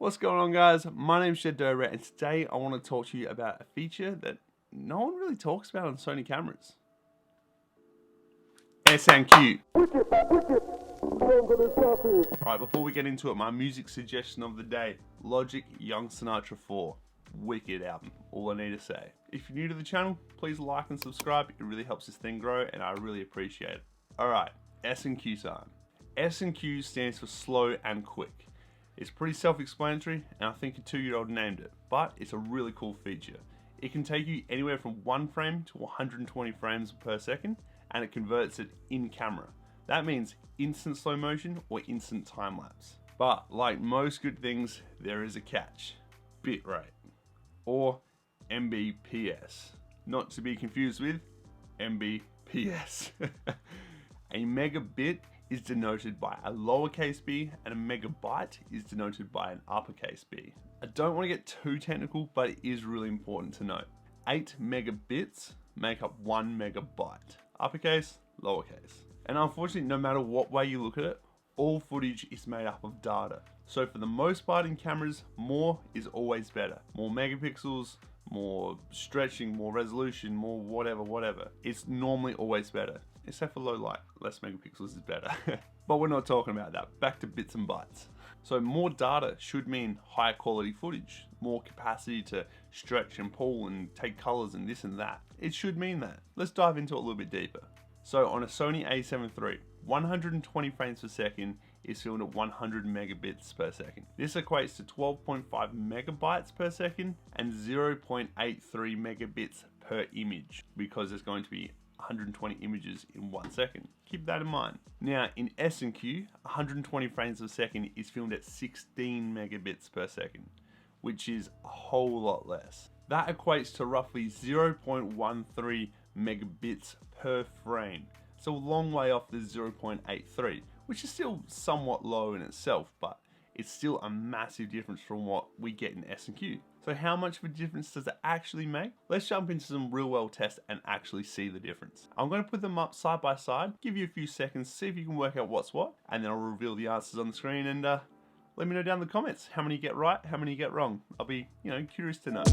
What's going on, guys? My name's thew, and today I want to talk to you about a feature that no one really talks about on Sony cameras. S&Q. Right, before we get into it, my music suggestion of the day, Logic Young Sinatra 4. Wicked album, all I need to say. If you're new to the channel, please like and subscribe. It really helps this thing grow and I really appreciate it. Alright, S&Q time. S&Q stands for slow and quick. It's pretty self-explanatory, and I think a 2-year-old named it, but it's a really cool feature. It can take you anywhere from 1 frame to 120 frames per second, and it converts it in camera. That means instant slow motion or instant time lapse. But like most good things, there is a catch: bitrate, or Mbps, not to be confused with Mbps. A megabit is denoted by a lowercase b, and a megabyte is denoted by an uppercase B. I don't want to get too technical, but it is really important to note. 8 megabits make up 1 megabyte. Uppercase, lowercase. And unfortunately, no matter what way you look at it, all footage is made up of data. So for the most part in cameras, more is always better. More megapixels, more stretching, more resolution, more whatever. It's normally always better. Except for low light, less megapixels is better. But we're not talking about that. Back to bits and bytes. So more data should mean higher quality footage, more capacity to stretch and pull and take colors and this and that. It should mean that. Let's dive into it a little bit deeper. So on a Sony A7 III, 120 frames per second is filmed at 100 megabits per second. This equates to 12.5 megabytes per second and 0.83 megabits per image, because there's going to be 120 images in 1 second. Keep that in mind. Now in S&Q, 120 frames per second is filmed at 16 megabits per second, which is a whole lot less. That equates to roughly 0.13 megabits per frame. So a long way off the 0.83, which is still somewhat low in itself, but it's still a massive difference from what we get in S&Q. So how much of a difference does it actually make? Let's jump into some real world tests and actually see the difference. I'm going to put them up side by side, give you a few seconds, see if you can work out what's what, and then I'll reveal the answers on the screen, and let me know down in the comments how many you get right, how many you get wrong. I'll be, curious to know.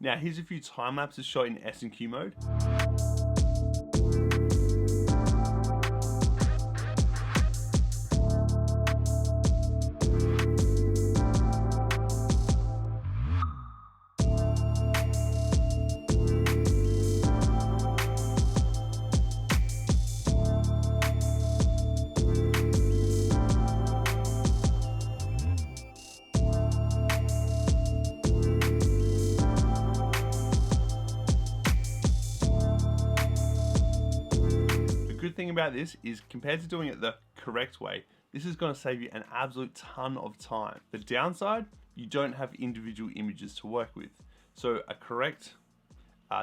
Now here's a few time lapses shot in S&Q mode. Good thing about this is, compared to doing it the correct way, this is going to save you an absolute ton of time. The downside, you don't have individual images to work with. So a correct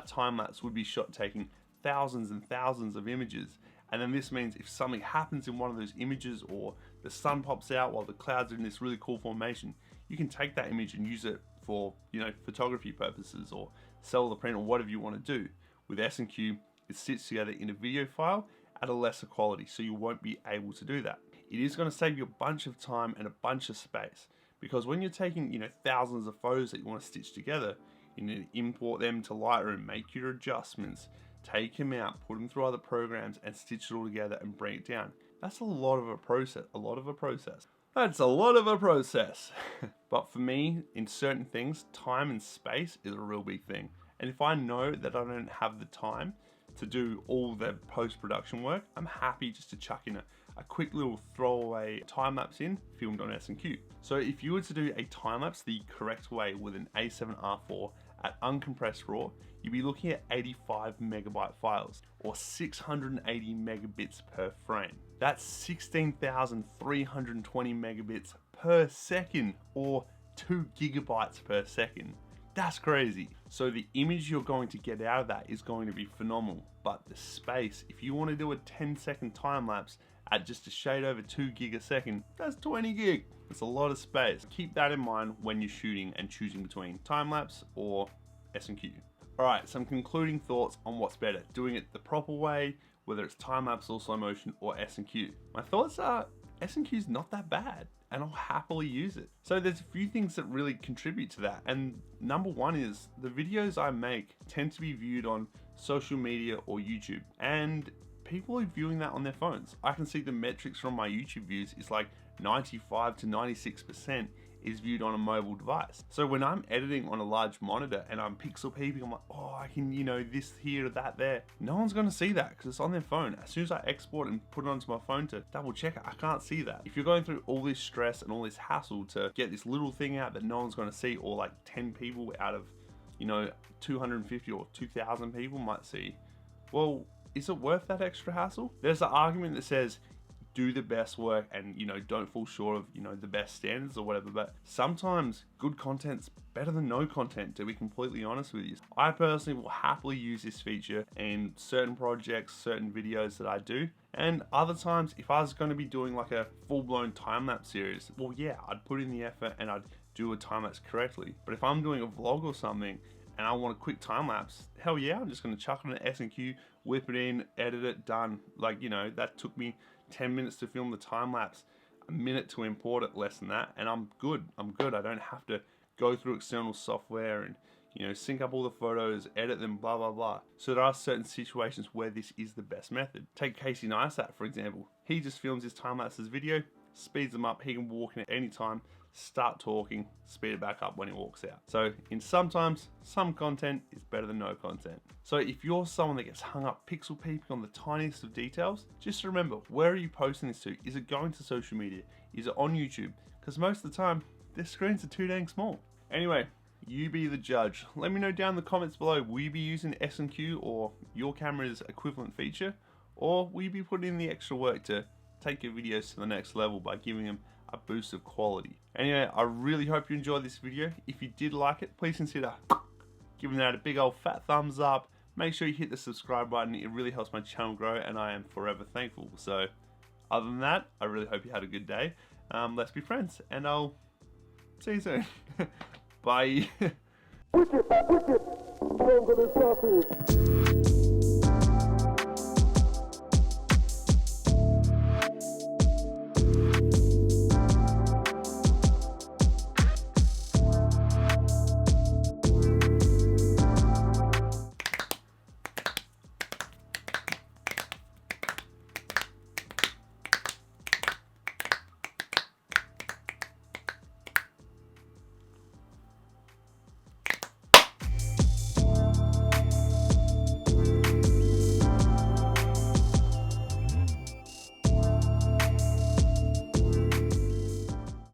time lapse would be shot taking thousands and thousands of images, and then this means if something happens in one of those images, or the sun pops out while the clouds are in this really cool formation, you can take that image and use it for photography purposes, or sell the print, or whatever you want to do. With S&Q, it sits together in a video file at a lesser quality, so you won't be able to do that. It is going to save you a bunch of time and a bunch of space, because when you're taking thousands of photos that you want to stitch together, you need to import them to Lightroom, make your adjustments, take them out, put them through other programs, and stitch it all together and bring it down. That's a lot of a process. That's a lot of a process. But for me, in certain things, time and space is a real big thing. And if I know that I don't have the time to do all the post-production work, I'm happy just to chuck in a quick little throwaway time-lapse in, filmed on S&Q. So if you were to do a time-lapse the correct way with an A7R4 at uncompressed RAW, you'd be looking at 85 megabyte files, or 680 megabits per frame. That's 16,320 megabits per second, or 2 gigabytes per second. That's crazy. So the image you're going to get out of that is going to be phenomenal, but the space, if you want to do a 10-second time lapse at just a shade over 2 gig a second, that's 20 gig. It's a lot of space. Keep that in mind when you're shooting and choosing between time lapse or S&Q. All right, some concluding thoughts on what's better, doing it the proper way, whether it's time lapse or slow motion or S&Q. My thoughts are S&Q is not that bad, and I'll happily use it. So there's a few things that really contribute to that. And number one is the videos I make tend to be viewed on social media or YouTube, and people are viewing that on their phones. I can see the metrics from my YouTube views is like 95 to 96% is viewed on a mobile device. So when I'm editing on a large monitor and I'm pixel peeping, I'm like, oh, I can, this here, that there. No one's gonna see that because it's on their phone. As soon as I export and put it onto my phone to double check it, I can't see that. If you're going through all this stress and all this hassle to get this little thing out that no one's gonna see, or like 10 people out of, 250 or 2,000 people might see, well, is it worth that extra hassle? There's an argument that says, do the best work and don't fall short of the best standards or whatever, but sometimes good content's better than no content, to be completely honest with you. I personally will happily use this feature in certain projects, certain videos that I do, and other times if I was going to be doing like a full-blown time-lapse series, well yeah, I'd put in the effort and I'd do a time-lapse correctly. But if I'm doing a vlog or something and I want a quick time-lapse, hell yeah, I'm just going to chuck it on an S&Q, whip it in, edit it, done. Like, that took me 10 minutes to film the time lapse, a minute to import it, less than that, and I'm good. I don't have to go through external software and sync up all the photos, edit them, blah blah blah. So there are certain situations where this is the best method. Take Casey Neistat for example. He just films his time lapses video, speeds them up. He can walk in at any time, start talking, speed it back up when he walks out. So sometimes some content is better than no content. So if you're someone that gets hung up pixel peeping on the tiniest of details, just remember, where are you posting this to? Is it going to social media? Is it on YouTube? Because most of the time, their screens are too dang small. Anyway, you be the judge. Let me know down in the comments below, will you be using S&Q or your camera's equivalent feature? Or will you be putting in the extra work to take your videos to the next level by giving them a boost of quality? Anyway, I really hope you enjoyed this video. If you did like it, please consider giving that a big old fat thumbs up. Make sure you hit the subscribe button. It really helps my channel grow and I am forever thankful. So other than that, I really hope you had a good day. Let's be friends and I'll see you soon. Bye. Wicked, wicked.